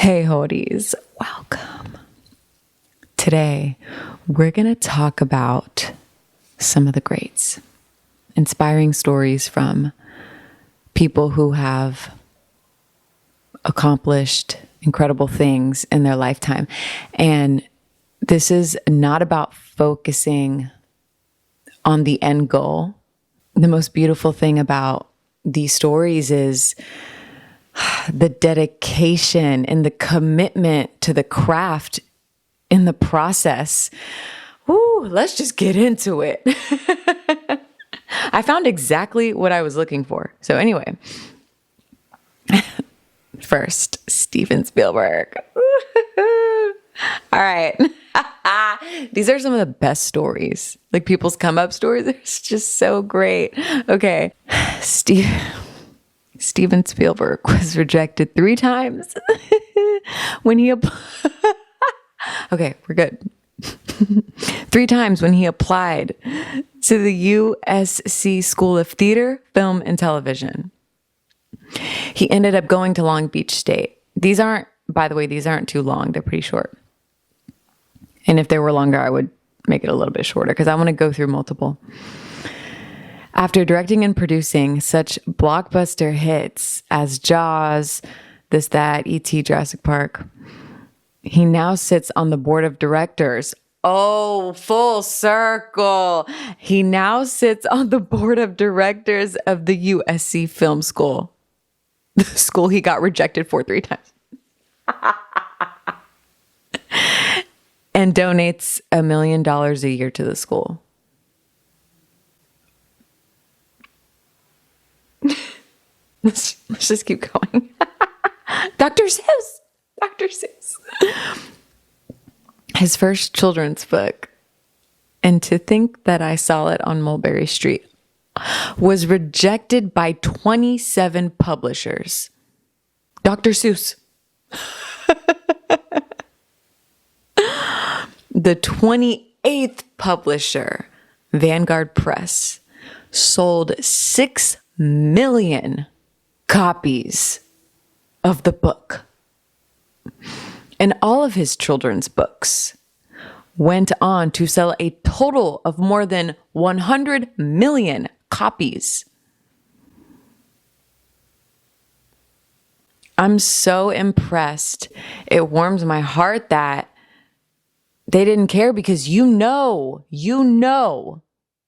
Hey Hodies, welcome. Today, we're going to talk about some of the greats, inspiring stories from people who have accomplished incredible things in their lifetime. And this is not about focusing on the end goal. The most beautiful thing about these stories is the dedication and the commitment to the craft in the process. Ooh, let's just get into it. I found exactly what I was looking for. So anyway, first, Steven Spielberg. All right. These are some of the best stories, like people's come up stories. It's just so great. Okay. Steven Spielberg was rejected 3 times when he okay, we're good. 3 times when he applied to the USC School of Theater, Film, and Television. He ended up going to Long Beach State. These aren't too long. They're pretty short. And if they were longer, I would make it a little bit shorter because I want to go through multiple. After directing and producing such blockbuster hits as Jaws, This, That, E.T., Jurassic Park, he now sits on the board of directors. Oh, full circle. He now sits on the board of directors of the USC Film School, the school he got rejected for 3 times, and donates $1 million a year to the school. Let's just keep going. Dr. Seuss. His first children's book, And to Think That I Saw It on Mulberry Street, was rejected by 27 publishers. Dr. Seuss. The 28th publisher, Vanguard Press, sold 6 million copies of the book. And all of his children's books went on to sell a total of more than 100 million copies. I'm so impressed. It warms my heart that they didn't care because you know,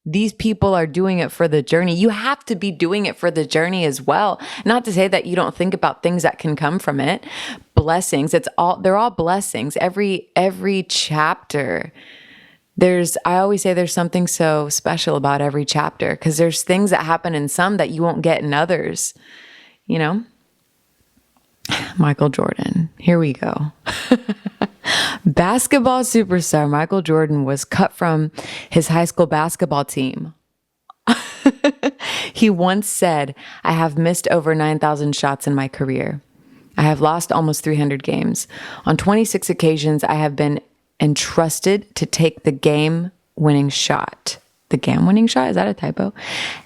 these people are doing it for the journey. You have to be doing it for the journey as well. Not to say that you don't think about things that can come from it. Blessings. They're all blessings. Every chapter. I always say there's something so special about every chapter because there's things that happen in some that you won't get in others. You know? Michael Jordan. Here we go. Basketball superstar Michael Jordan was cut from his high school basketball team. He once said, "I have missed over 9,000 shots in my career. I have lost almost 300 games. On 26 occasions, I have been entrusted to take the game-winning shot." The game-winning shot? Is that a typo?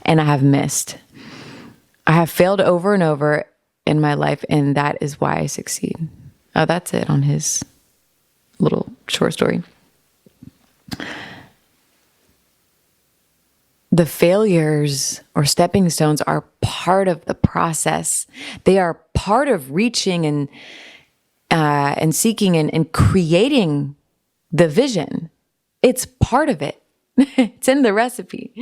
"And I have missed. I have failed over and over in my life, and that is why I succeed." Oh, that's it on his little short story. The failures or stepping stones are part of the process. They are part of reaching and seeking and creating the vision. It's part of it. It's in the recipe.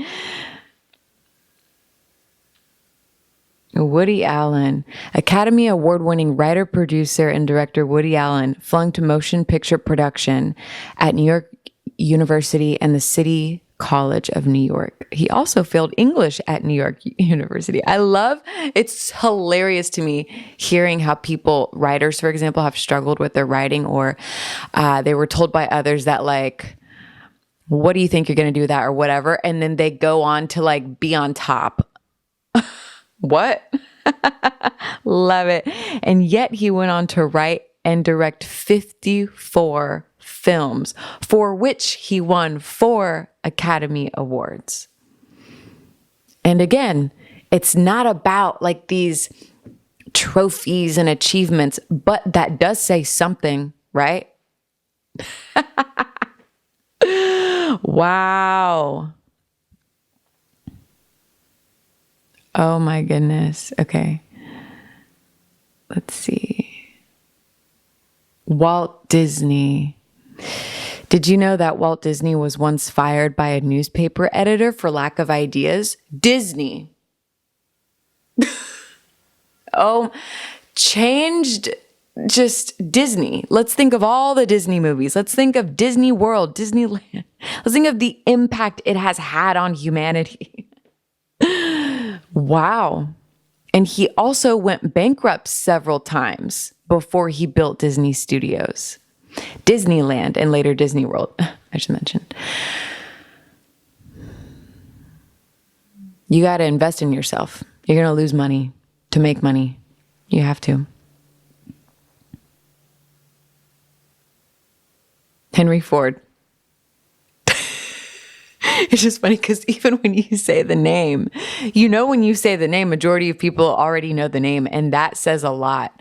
Woody Allen. Academy Award-winning writer, producer, and director Woody Allen flunked motion picture production at New York University and the City College of New York. He also failed English at New York University. It's hilarious to me hearing how writers, for example, have struggled with their writing or they were told by others that like, what do you think you're going to do with that or whatever? And then they go on to like be on top. What? Love it. And yet he went on to write and direct 54 films, for which he won 4 Academy Awards. And again, it's not about like these trophies and achievements, but that does say something, right? Wow. Oh my goodness. Okay. Let's see. Walt Disney. Did you know that Walt Disney was once fired by a newspaper editor for lack of ideas? Disney. Oh, changed just Disney. Let's think of all the Disney movies. Let's think of Disney World, Disneyland. Let's think of the impact it has had on humanity. Wow. And he also went bankrupt several times before he built Disney Studios, Disneyland, and later Disney World, I should mention. You got to invest in yourself. You're going to lose money to make money. You have to. Henry Ford. It's just funny because even when you say the name, when you say the name, majority of people already know the name, and that says a lot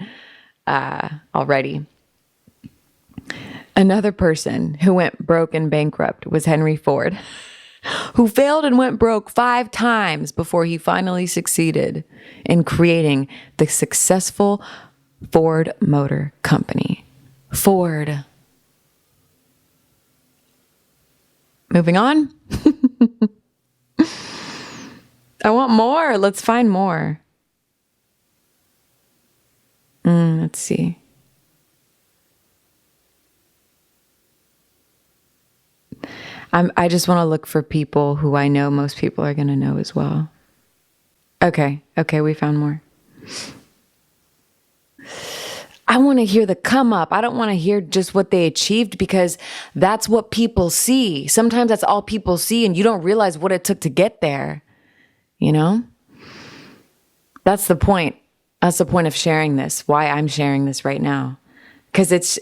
already. Another person who went broke and bankrupt was Henry Ford, who failed and went broke 5 times before he finally succeeded in creating the successful Ford Motor Company. Ford. Moving on. I want more. Let's find more. Let's see. I just want to look for people who I know most people are going to know as well. Okay, we found more. I want to hear the come up. I don't want to hear just what they achieved because that's what people see. Sometimes that's all people see and you don't realize what it took to get there. That's the point. That's the point of sharing this, why I'm sharing this right now. Because it's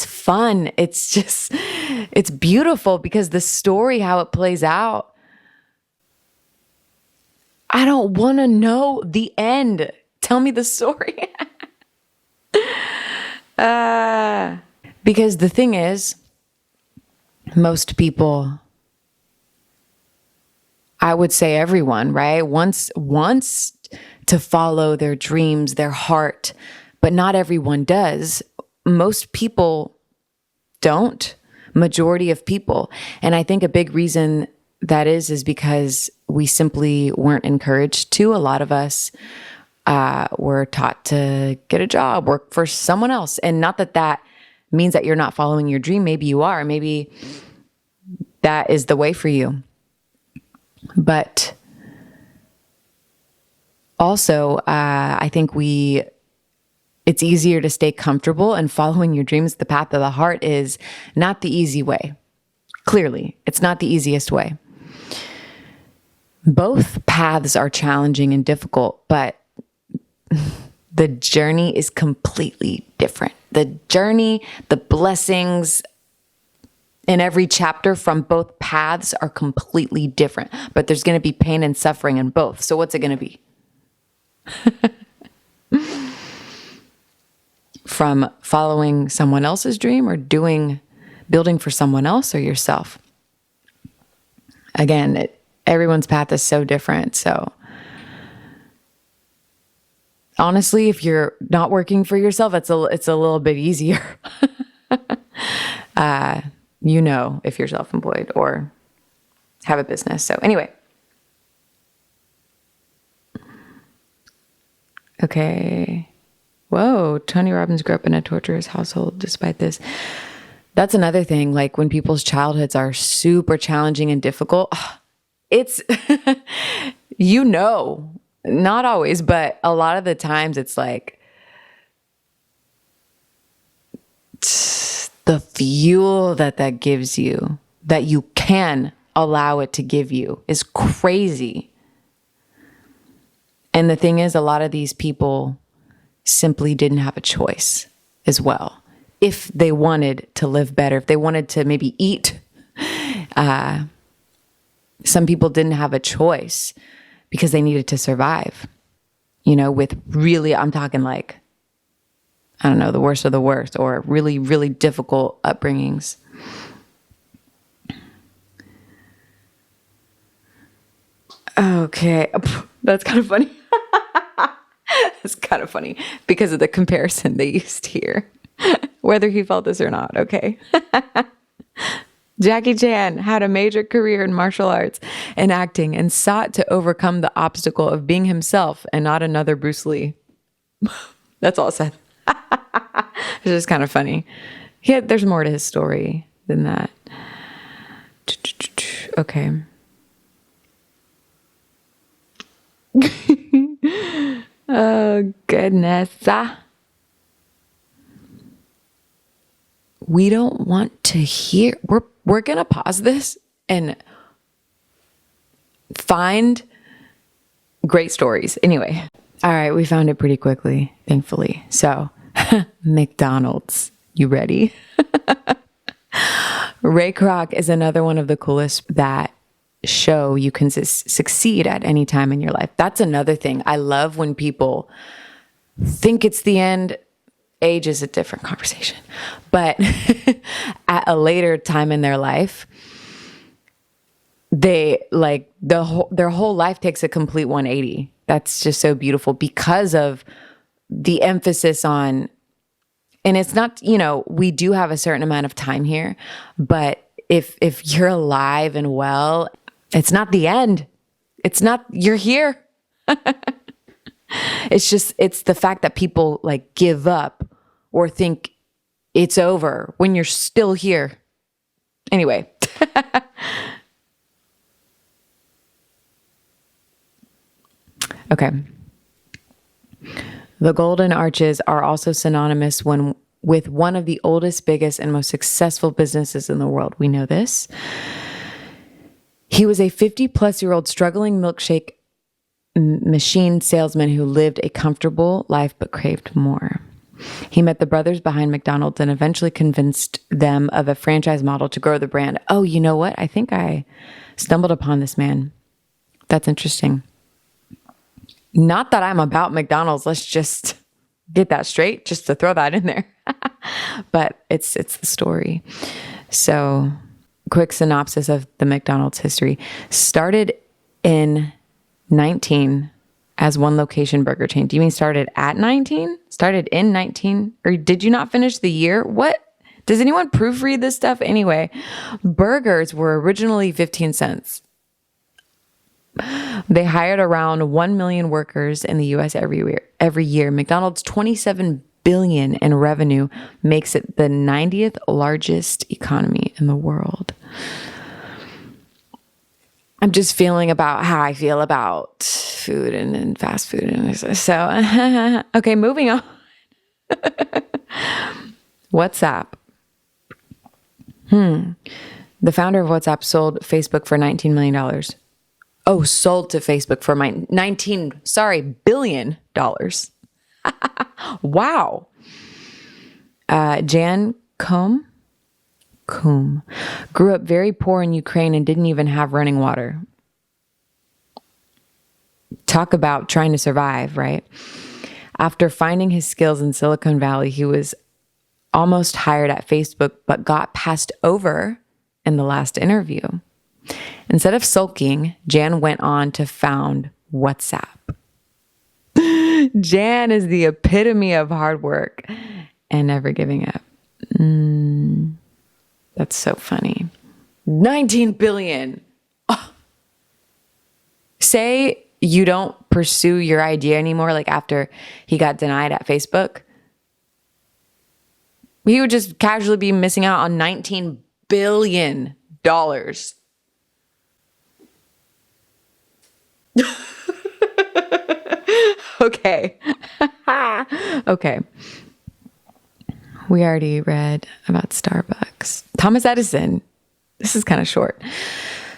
fun. It's beautiful because the story, how it plays out. I don't want to know the end. Tell me the story. Because the thing is, most people, I would say everyone, right, wants to follow their dreams, their heart, but not everyone does. Most people don't, majority of people. And I think a big reason that is because we simply weren't encouraged to. A lot of us were taught to get a job, work for someone else. And not that means that you're not following your dream. Maybe you are. Maybe that is the way for you. But also, I think it's easier to stay comfortable, and following your dreams, the path of the heart, is not the easy way. Clearly, it's not the easiest way. Both paths are challenging and difficult, but the journey is completely different. The journey, the blessings in every chapter from both paths are completely different, but there's going to be pain and suffering in both. So what's it going to be? From following someone else's dream or building for someone else or yourself? Again, everyone's path is so different. So honestly, if you're not working for yourself, it's a little bit easier. If you're self-employed or have a business. So anyway. Okay. Whoa, Tony Robbins grew up in a torturous household despite this. That's another thing. Like when people's childhoods are super challenging and difficult, it's, not always, but a lot of the times it's like the fuel that gives you, that you can allow it to give you, is crazy. And the thing is, a lot of these people simply didn't have a choice as well. If they wanted to live better, if they wanted to maybe eat, some people didn't have a choice because they needed to survive. with really, I'm talking like, I don't know, the worst of the worst, or really, really difficult upbringings. Okay. That's kind of funny. That's kind of funny because of the comparison they used here, whether he felt this or not. Okay. Jackie Chan had a major career in martial arts and acting and sought to overcome the obstacle of being himself and not another Bruce Lee. That's all it said. It's just kind of funny. There's more to his story than that. Okay. Oh, goodness. We don't want to hear. We're going to pause this and find great stories. Anyway. All right. We found it pretty quickly, thankfully. So, McDonald's. You ready? Ray Kroc is another one of the coolest that show you can succeed at any time in your life. That's another thing. I love when people think it's the end. Age is a different conversation, but at a later time in their life, they like their whole life takes a complete 180. That's just so beautiful because of the emphasis on, and it's not, we do have a certain amount of time here, but if you're alive and well, it's not the end. It's not, you're here. It's the fact that people like give up or think it's over when you're still here. Anyway. Okay. The Golden Arches are also synonymous with one of the oldest, biggest, and most successful businesses in the world. We know this. He was a 50-plus-year-old struggling milkshake machine salesman who lived a comfortable life but craved more. He met the brothers behind McDonald's and eventually convinced them of a franchise model to grow the brand. Oh, you know what? I think I stumbled upon this man. That's interesting. Not that I'm about McDonald's. Let's just get that straight, just to throw that in there. But it's the story. So, quick synopsis of the McDonald's history. Started in 19 as one location burger chain. Do you mean started at 19? Started in 19? Or did you not finish the year? What? Does anyone proofread this stuff? Anyway, burgers were originally 15 cents. They hired around 1 million workers in the U.S. every year. McDonald's $27 billion in revenue makes it the 90th largest economy in the world. I'm just feeling about how I feel about food and fast food. And so, okay, moving on. WhatsApp. The founder of WhatsApp sold Facebook for $19 million. Oh, sold to Facebook for $19 billion. Wow. Jan Koum grew up very poor in Ukraine and didn't even have running water. Talk about trying to survive, right? After finding his skills in Silicon Valley, he was almost hired at Facebook, but got passed over in the last interview. Instead of sulking, Jan went on to found WhatsApp. Jan is the epitome of hard work and never giving up. That's so funny. 19 billion. Oh. Say you don't pursue your idea anymore, like after he got denied at Facebook. He would just casually be missing out on $19 billion. Okay. Okay. We already read about Starbucks. Thomas Edison. This is kind of short.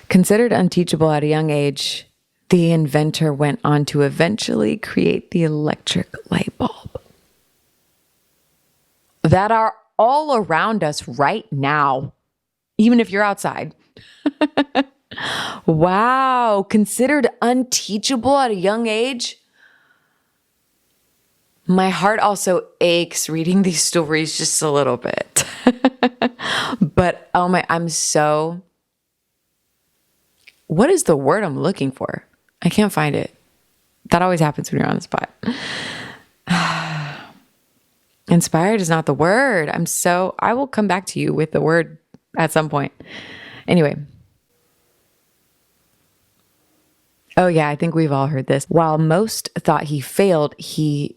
Considered unteachable at a young age, the inventor went on to eventually create the electric light bulb that are all around us right now, even if you're outside. Wow. Considered unteachable at a young age? My heart also aches reading these stories just a little bit. But what is the word I'm looking for? I can't find it. That always happens when you're on the spot. Inspired is not the word. I will come back to you with the word at some point. Anyway. Oh yeah, I think we've all heard this. While most thought he failed, he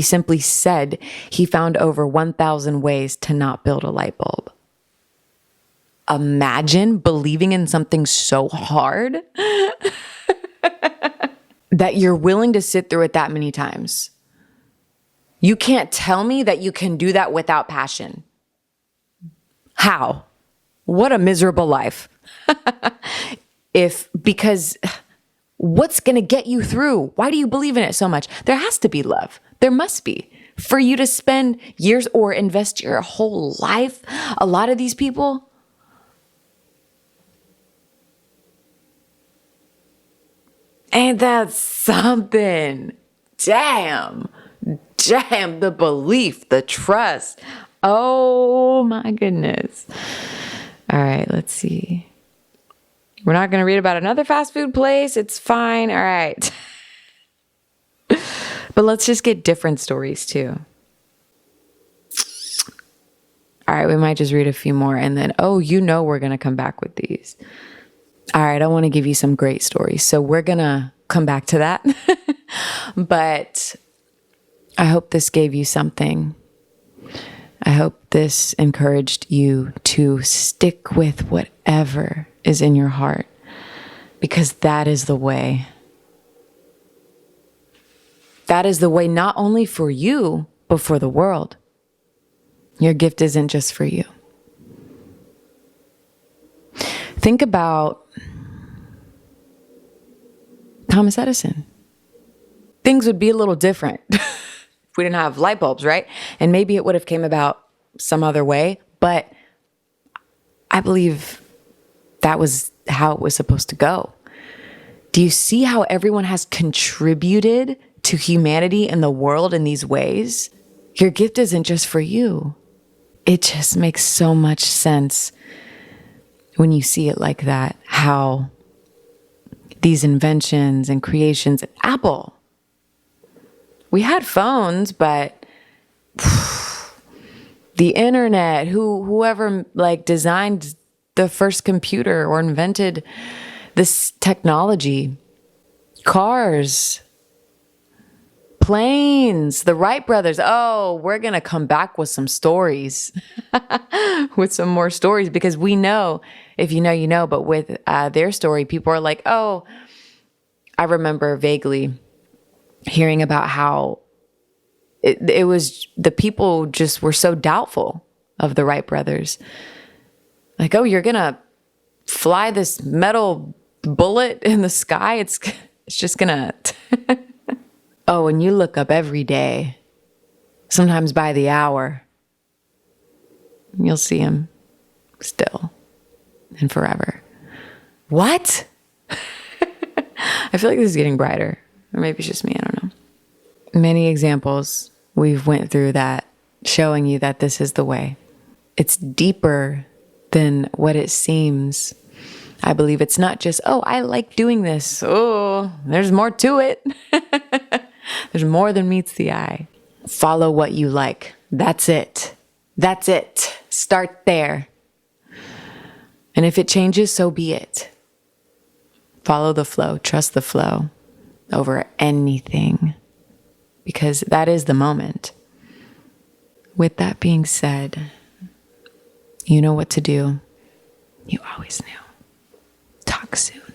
simply said he found over 1,000 ways to not build a light bulb. Imagine believing in something so hard that you're willing to sit through it that many times. You can't tell me that you can do that without passion. How? What a miserable life. Because what's going to get you through? Why do you believe in it so much? There has to be love. There must be. For you to spend years or invest your whole life, a lot of these people, ain't that something? Damn, the belief, the trust. Oh my goodness. All right, let's see. We're not going to read about another fast food place. It's fine. All right. But let's just get different stories too. All right, we might just read a few more and then, we're going to come back with these. All right, I want to give you some great stories. So we're going to come back to that. But I hope this gave you something. I hope this encouraged you to stick with whatever is in your heart, because that is the way. That is the way not only for you, but for the world. Your gift isn't just for you. Think about Thomas Edison. Things would be a little different if we didn't have light bulbs, right? And maybe it would have came about some other way, but I believe that was how it was supposed to go. Do you see how everyone has contributed to humanity and the world in these ways? Your gift isn't just for you. It just makes so much sense when you see it like that, how these inventions and creations, Apple, we had phones, but the internet, whoever designed the first computer or invented this technology, cars, planes, the Wright brothers. Oh, we're going to come back with some stories, with some more stories, because we know, if you know, you know, but with their story, people are like, oh, I remember vaguely hearing about how it was the people just were so doubtful of the Wright brothers. Like, oh, you're going to fly this metal bullet in the sky? It's just going to... Oh, and you look up every day, sometimes by the hour, you'll see him still and forever. What? I feel like this is getting brighter. Or maybe it's just me, I don't know. Many examples we've went through that, showing you that this is the way. It's deeper than what it seems. I believe it's not just, oh, I like doing this. Oh, there's more to it. There's more than meets the eye. Follow what you like. That's it. That's it. Start there. And if it changes, so be it. Follow the flow. Trust the flow over anything, because that is the moment. With that being said, you know what to do. You always knew. Talk soon.